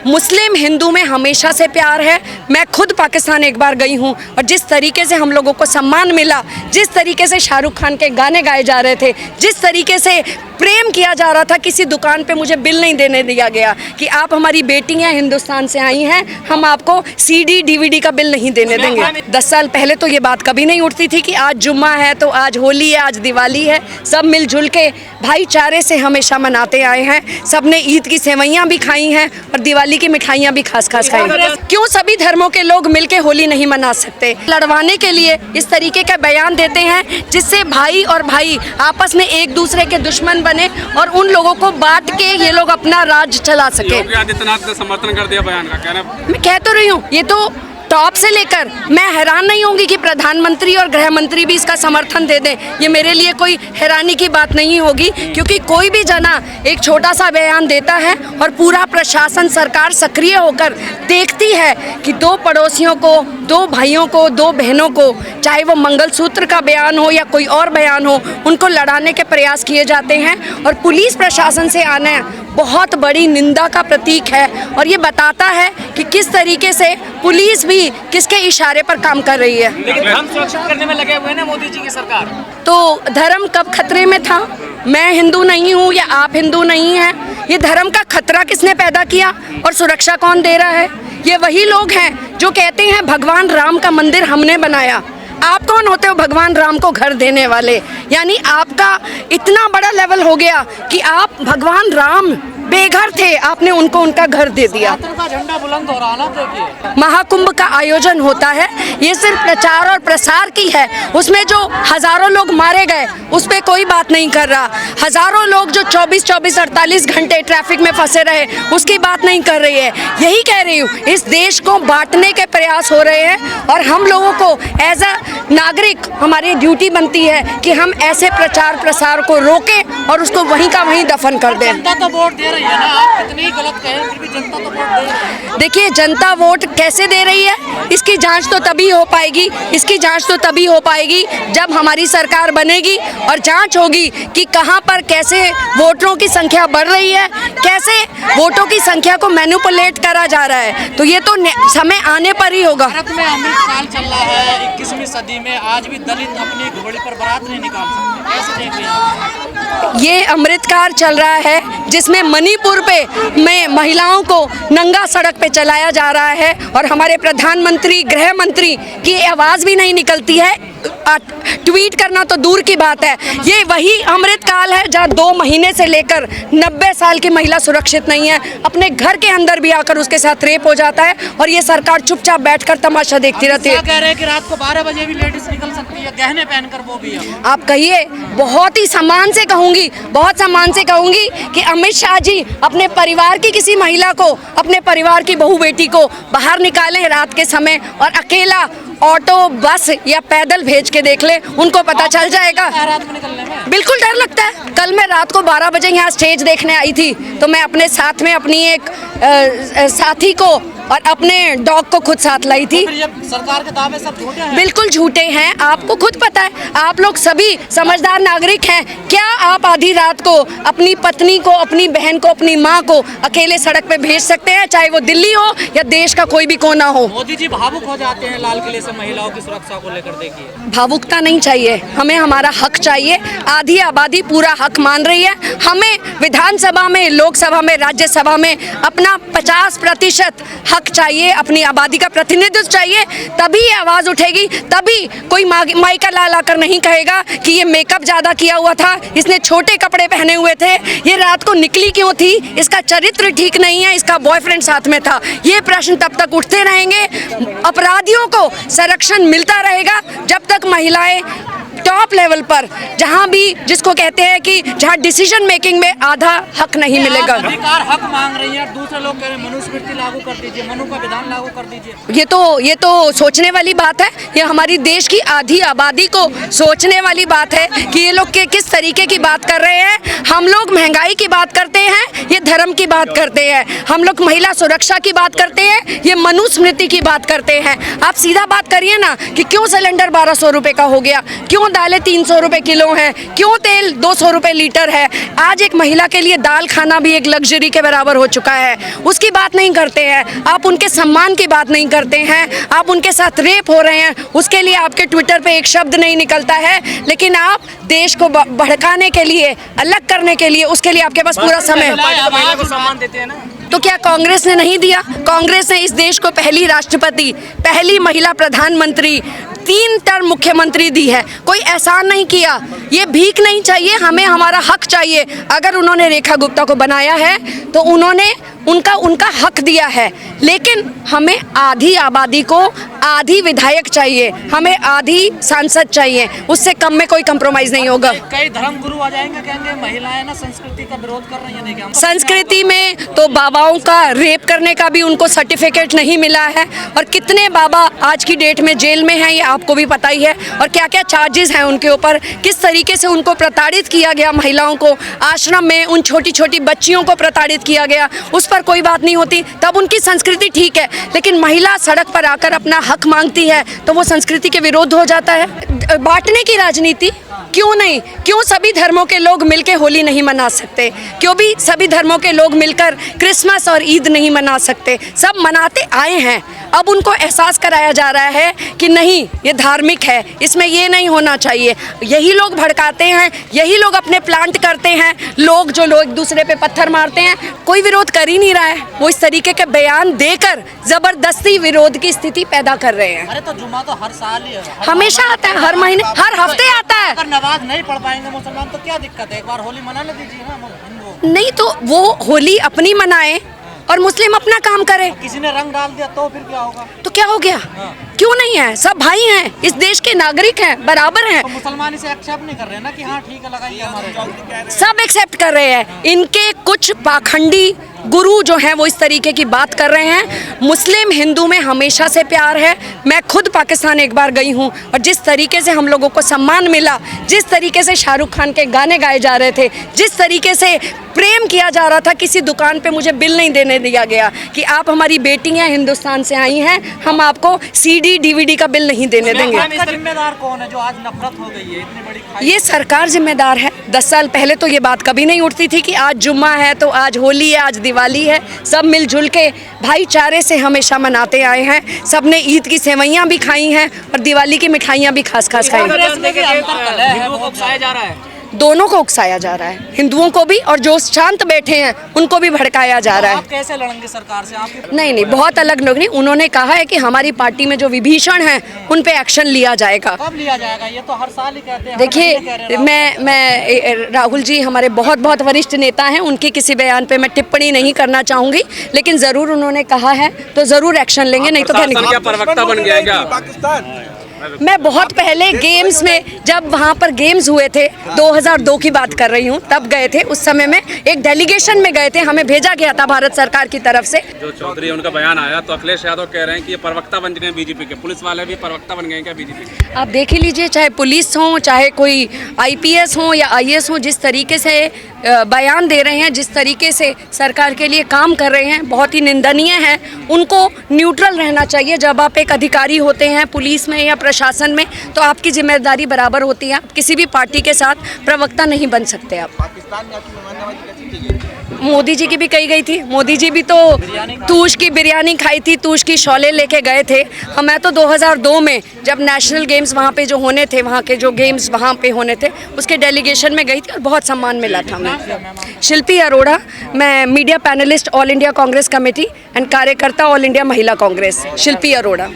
मुस्लिम हिंदू में हमेशा से प्यार है। मैं खुद पाकिस्तान एक बार गई हूँ और जिस तरीके से हम लोगों को सम्मान मिला, जिस तरीके से शाहरुख खान के गाने गाए जा रहे थे, जिस तरीके से प्रेम किया जा रहा था, किसी दुकान पे मुझे बिल नहीं देने दिया गया कि आप हमारी बेटियां हिंदुस्तान से आई हैं, हम आपको सीडी डीवीडी का बिल नहीं देने देंगे। 10 साल पहले तो ये बात कभी नहीं उठती थी कि आज जुम्मा है तो आज होली है, आज दिवाली है। सब मिलजुल के भाईचारे से हमेशा मनाते आए हैं। सब ने ईद की सेवैयाँ भी खाई हैं और दिवाली की मिठाइयाँ भी खास खाई। क्यों सभी धर्मों के लोग मिलके होली नहीं मना सकते? लड़वाने के लिए इस तरीके का बयान देते हैं जिससे भाई और भाई आपस में एक दूसरे के दुश्मन बने और उन लोगों को बांट के ये लोग अपना राज चला सके। योगी आदित्यनाथ ने समर्थन कर दिया बयान का, कहना मैं कह तो रही हूँ, ये तो टॉप से लेकर मैं हैरान नहीं होंगी कि प्रधानमंत्री और गृह मंत्री भी इसका समर्थन दे दें। ये मेरे लिए कोई हैरानी की बात नहीं होगी, क्योंकि कोई भी जना एक छोटा सा बयान देता है और पूरा प्रशासन, सरकार सक्रिय होकर देखती है कि दो पड़ोसियों को, दो भाइयों को, दो बहनों को, चाहे वो मंगलसूत्र का बयान हो या कोई और बयान हो, उनको लड़ाने के प्रयास किए जाते हैं। और पुलिस प्रशासन से आना बहुत बड़ी निंदा का प्रतीक है और ये बताता है कि किस तरीके से पुलिस भी किसके इशारे पर काम कर रही है। लेकिन धर्म सुरक्षित करने में लगे हुए हैं ना मोदी जी की सरकार। तो धर्म कब खतरे में था? मैं हिंदू नहीं हूँ या आप हिंदू नहीं हैं। ये धर्म का खतरा किसने पैदा किया और सुरक्षा कौन दे रहा है? ये वही लोग हैं जो कहते हैं भगवान राम का मंदिर हमने बनाया। आप कौन होते हो भगवान राम को घर देने वाले? यानी आपका इतना बड़ा लेवल हो गया कि आप भगवान राम बेघर थे, आपने उनको उनका घर दे दिया। का झंडा बुलंद हो रहा ना, देखिए महाकुंभ का आयोजन होता है, ये सिर्फ प्रचार और प्रसार की है। उसमें जो हजारों लोग मारे गए उस पर कोई बात नहीं कर रहा। हजारों लोग जो 24-48 घंटे ट्रैफिक में फंसे रहे उसकी बात नहीं कर रही है। यही कह रही हूँ, इस देश को बांटने के प्रयास हो रहे हैं और हम लोगों को एज अ नागरिक हमारी ड्यूटी बनती है कि हम ऐसे प्रचार प्रसार को रोकें और उसको वहीं का वहीं दफन कर दें। जनता तो वोट दे रही है ना, आप कितनी गलत कहें फिर भी जनता तो वोट दे रही है। देखिए, जनता वोट कैसे दे रही है इसकी जांच तो तभी हो पाएगी, इसकी जांच तो तभी हो पाएगी जब हमारी सरकार बनेगी और जांच होगी कि कहां पर कैसे वोटरों की संख्या बढ़ रही है, कैसे वोटों की संख्या को मैनिपुलेट करा जा रहा है। तो ये तो समय आने पर ही होगा। भारत में अमृतकाल चल रहा है 21वीं सदी में, आज भी दलित अपनी घोड़ी पर बारात नहीं निकाल सकते, कैसे देख रहे हैं? ये अमृतकाल चल रहा है जिसमें मणिपुर में महिलाओं को नंगा सड़क पे चलाया जा रहा है और हमारे प्रधानमंत्री, गृह मंत्री की आवाज़ भी नहीं निकलती है। ट्वीट करना तो दूर की बात है। ये वही अमृतकाल है जहाँ 2 महीने से लेकर 90 साल की महिला सुरक्षित नहीं है। अपने घर के अंदर भी आकर उसके साथ रेप हो जाता है और ये सरकार चुपचाप बैठकर तमाशा देखती रहती है। कह रहे हैं कि रात को 12 बजे भी लेडीज निकल सकती है गहने पहनकर, वो भी है। आप कहिए, बहुत ही सम्मान से कहूँगी, बहुत सम्मान से कहूँगी कि अमित शाह जी अपने परिवार की किसी महिला को, अपने परिवार की बहू बेटी को बाहर निकालें रात के समय और अकेला ऑटो, बस या पैदल भेज के देख ले, उनको पता चल जाएगा। रात में निकलने में बिल्कुल डर लगता है। कल मैं रात को 12 बजे यहाँ स्टेज देखने आई थी तो मैं अपने साथ में अपनी एक साथी को और अपने डॉग को खुद साथ लाई थी। तो फिर ये सरकार के दावे सब झूठे हैं? बिल्कुल झूठे हैं, आपको खुद पता है। आप लोग सभी समझदार नागरिक हैं। क्या आप आधी रात को अपनी पत्नी को, अपनी बहन को, अपनी माँ को अकेले सड़क पे भेज सकते हैं, चाहे वो दिल्ली हो या देश का कोई भी कोना हो? मोदी जी भावुक हो जाते हैं लाल किले से महिलाओं की सुरक्षा को लेकर। देखिए, भावुकता नहीं चाहिए, हमें हमारा हक चाहिए। आधी आबादी पूरा हक मान रही है। हमें विधानसभा में, लोकसभा में, राज्यसभा में अपना 50% हक चाहिए, अपनी आबादी का प्रतिनिधित्व चाहिए। तभी ये आवाज़ उठेगी, तभी कोई माइका ला लाकर नहीं कहेगा कि ये मेकअप ज़्यादा किया हुआ था, इसने छोटे कपड़े पहने हुए थे, ये रात को निकली क्यों थी, इसका चरित्र ठीक नहीं है, इसका बॉयफ्रेंड साथ में था। ये प्रश्न तब तक उठते रहेंगे। अपराधियों को संरक्षण मिलता रहेगा जब तक महिलाएं टॉप लेवल पर, जहां भी जिसको कहते हैं कि जहां डिसीजन मेकिंग में आधा हक नहीं मिलेगा। अधिकार हक मांग रही है, दूसरे लोग कह रहे हैं मनुस्मृति लागू कर दीजिए, मनु का विधान लागू कर दीजिए। ये तो सोचने वाली बात है। ये हमारी देश की आधी आबादी को सोचने वाली बात है कि ये लोग किस तरीके की बात कर रहे हैं। हम लोग महंगाई की बात करते हैं, ये धर्म की बात करते हैं। हम लोग महिला सुरक्षा की बात करते हैं, ये मनुस्मृति की बात करते हैं। आप सीधा बात करिए ना कि क्यों सिलेंडर 1200 रुपए का हो गया, क्यों दालें 300 रुपए किलो हैं, क्यों तेल 200 रुपए लीटर है। आज एक महिला के लिए दाल खाना भी एक लग्जरी के बराबर हो चुका है, उसकी बात नहीं करते हैं आप, उनके सम्मान की बात नहीं करते हैं आप। उनके साथ रेप हो रहे हैं, उसके लिए आपके ट्विटर पे एक शब्द नहीं निकलता है, लेकिन आप देश को भड़काने के लिए, अलग करने के लिए, उसके लिए आपके पास पूरा समय है। महिला को सम्मान देते हैं ना। तो क्या कांग्रेस ने नहीं दिया? कांग्रेस ने इस देश को पहली राष्ट्रपति, पहली महिला प्रधानमंत्री, 3 टर्म मुख्यमंत्री दी है, कोई एहसान नहीं किया। ये भीख नहीं चाहिए, हमें हमारा हक चाहिए। अगर उन्होंने रेखा गुप्ता को बनाया है तो उन्होंने उनका हक दिया है, लेकिन हमें आधी आबादी को आधी विधायक चाहिए, हमें आधी सांसद चाहिए, उससे कम में कोई कंप्रोमाइज नहीं होगा। कई धर्म गुरु आ जाएंगे, कहेंगे महिलाएं ना संस्कृति का विरोध कर रही हैं। देखिए संस्कृति में तो बाबाओं का रेप करने का भी उनको सर्टिफिकेट नहीं मिला है, और कितने बाबा आज की डेट में जेल में हैं ये आपको भी पता ही है, और क्या क्या चार्जेस हैं उनके ऊपर, किस तरीके से उनको प्रताड़ित किया गया, महिलाओं को आश्रम में उन छोटी छोटी बच्चियों को प्रताड़ित किया गया, उस पर कोई बात नहीं होती। तब उनकी संस्कृति ठीक है, लेकिन महिला सड़क पर आकर अपना हक मांगती है तो वो संस्कृति के विरोध हो जाता है। बांटने की राजनीति क्यों नहीं? क्यों सभी धर्मों के लोग मिलकर होली नहीं मना सकते? क्यों भी सभी धर्मों के लोग मिलकर क्रिसमस और ईद नहीं मना सकते? सब मनाते आए हैं, अब उनको एहसास कराया जा रहा है कि नहीं, ये धार्मिक है, इसमें ये नहीं होना चाहिए। यही लोग भड़काते हैं, यही लोग अपने प्लांट करते हैं, लोग एक दूसरे पे पत्थर मारते हैं, कोई विरोध कर ही नहीं रहा है। वो इस तरीके के बयान देकर जबरदस्ती विरोध की स्थिति पैदा कर रहे हैं। अरे तो जुम्मा तो हर साल ही है, हमेशा आता है, हर महीने, हर हफ्ते आता है। अगर नमाज नहीं पढ़ पाएंगे मुसलमान तो क्या दिक्कत है? एक बार होली मनाने दीजिए ना हिंदुओं। नहीं तो वो होली अपनी मनाए और मुस्लिम अपना काम करे। किसी ने रंग डाल दिया तो फिर क्या होगा? तो क्या हो गया? क्यों नहीं है? सब भाई हैं, इस देश के नागरिक हैं, बराबर हैं। तो मुसलमान इसे एक्सेप्ट नहीं कर रहे ना कि हाँ ठीक है लगाइए हमारे। सब एक्सेप्ट कर रहे हैं। इनके कुछ पाखंडी गुरु जो हैं वो इस तरीके की बात कर रहे हैं। मुस्लिम हिंदू में हमेशा से प्यार है। मैं खुद पाकिस्तान एक बार गई हूँ, और जिस तरीके से हम लोगों को सम्मान मिला, जिस तरीके से शाहरुख खान के गाने गाए जा रहे थे, जिस तरीके से प्रेम किया जा रहा था, किसी दुकान पे मुझे बिल नहीं देने दिया गया कि आप हमारी बेटी हैं, हिंदुस्तान से आई हैं, हम आपको CD DVD का बिल नहीं देने देंगे। जिम्मेदार कौन है जो आज नफरत हो गई है इतनी बड़ी? ये सरकार जिम्मेदार है। 10 साल पहले तो ये बात कभी नहीं उठती थी कि आज जुम्मा है तो आज होली है, आज दिवाली है। सब मिलजुल के भाईचारे से हमेशा मनाते आए हैं। सब ने ईद की सेवइयाँ भी खाई हैं और दिवाली की मिठाइयाँ भी खास खाई हैं। दोनों को उकसाया जा रहा है, हिंदुओं को भी और जो शांत बैठे हैं उनको भी भड़काया जा रहा है। आप कैसे लड़ेंगे सरकार से? आप नहीं, बहुत अलग लोग नहीं। उन्होंने कहा है कि हमारी पार्टी में जो विभीषण हैं उन पे एक्शन लिया जाएगा। कब लिया जाएगा? ये तो हर साल ही कहते हैं। देखिए, मैं राहुल जी हमारे बहुत वरिष्ठ नेता हैं, उनके किसी बयान पे मैं टिप्पणी नहीं करना चाहूँगी, लेकिन ज़रूर उन्होंने कहा है तो ज़रूर एक्शन लेंगे, नहीं तो क्या क्या प्रवक्ता बन गया क्या? मैं बहुत पहले गेम्स में, जब वहाँ पर गेम्स हुए थे, 2002 की बात कर रही हूँ, तब गए थे। उस समय में एक डेलीगेशन में गए थे, हमें भेजा गया था भारत सरकार की तरफ से। जो चौधरी उनका बयान आया तो अखिलेश यादव कह रहे हैं कि ये प्रवक्ता बन गए बीजेपी के। पुलिस वाले भी प्रवक्ता बन गए क्या बीजेपी के? आप देख ही लीजिए, चाहे पुलिस हो, चाहे कोई IPS हो या IAS हो, जिस तरीके से बयान दे रहे हैं, जिस तरीके से सरकार के लिए काम कर रहे हैं, बहुत ही निंदनीय है। उनको न्यूट्रल रहना चाहिए। जब आप एक अधिकारी होते हैं पुलिस में या प्रशासन में, तो आपकी जिम्मेदारी बराबर होती है। आप किसी भी पार्टी के साथ प्रवक्ता नहीं बन सकते। आप पाकिस्तान में आपकी मेहमाननवाजी कैसी की गई? मोदी जी की भी कही गई थी। मोदी जी भी तो तूश की बिरयानी खाई थी, तूश की शोले लेके गए थे। मैं तो 2002 में जब नेशनल गेम्स वहाँ पे जो होने थे, वहाँ के जो गेम्स वहाँ पे होने थे, उसके डेलीगेशन में गई थी और बहुत सम्मान मिला था। मैं शिल्पी अरोड़ा, मैं media panelist all India Congress committee and कार्यकर्ता ऑल इंडिया महिला कांग्रेस, शिल्पी अरोड़ा।